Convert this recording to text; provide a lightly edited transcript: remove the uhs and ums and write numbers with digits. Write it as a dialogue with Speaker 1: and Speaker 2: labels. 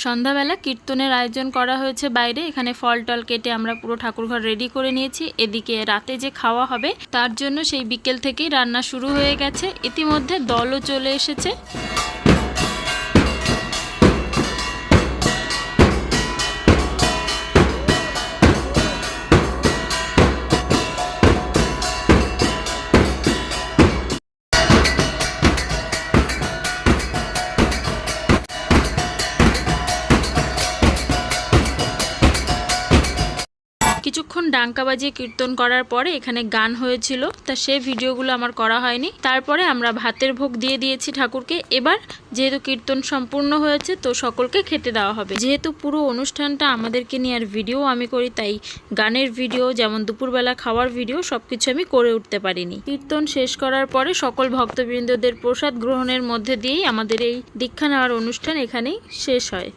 Speaker 1: সন্ধ্যাবেলা কীর্তনের আয়োজন করা হয়েছে বাইরে। এখানে ফল টল কেটে আমরা পুরো ঠাকুরঘর রেডি করে নিয়েছি। এদিকে রাতে যে খাওয়া হবে তার জন্য সেই বিকেল থেকেই রান্না শুরু হয়ে গেছে। ইতিমধ্যে দলও চলে এসেছে। কিছুক্ষণ ডাঙ্কা বাজিয়ে কীর্তন করার পরে এখানে গান হয়েছিল, তা সেই ভিডিওগুলো আমার করা হয়নি। তারপরে আমরা ভাতের ভোগ দিয়ে দিয়েছি ঠাকুরকে। এবার যেহেতু কীর্তন সম্পূর্ণ হয়েছে তো সকলকে খেতে দেওয়া হবে। যেহেতু পুরো অনুষ্ঠানটা আমাদেরকে নিয়ে আর ভিডিও আমি করি, তাই গানের ভিডিও যেমন দুপুরবেলা খাওয়ার ভিডিও সবকিছু আমি করে উঠতে পারিনি। কীর্তন শেষ করার পরে সকল ভক্তবৃন্দদের প্রসাদ গ্রহণের মধ্যে দিয়েই আমাদের এই দীক্ষা নেওয়ার অনুষ্ঠান এখানেই শেষ হয়।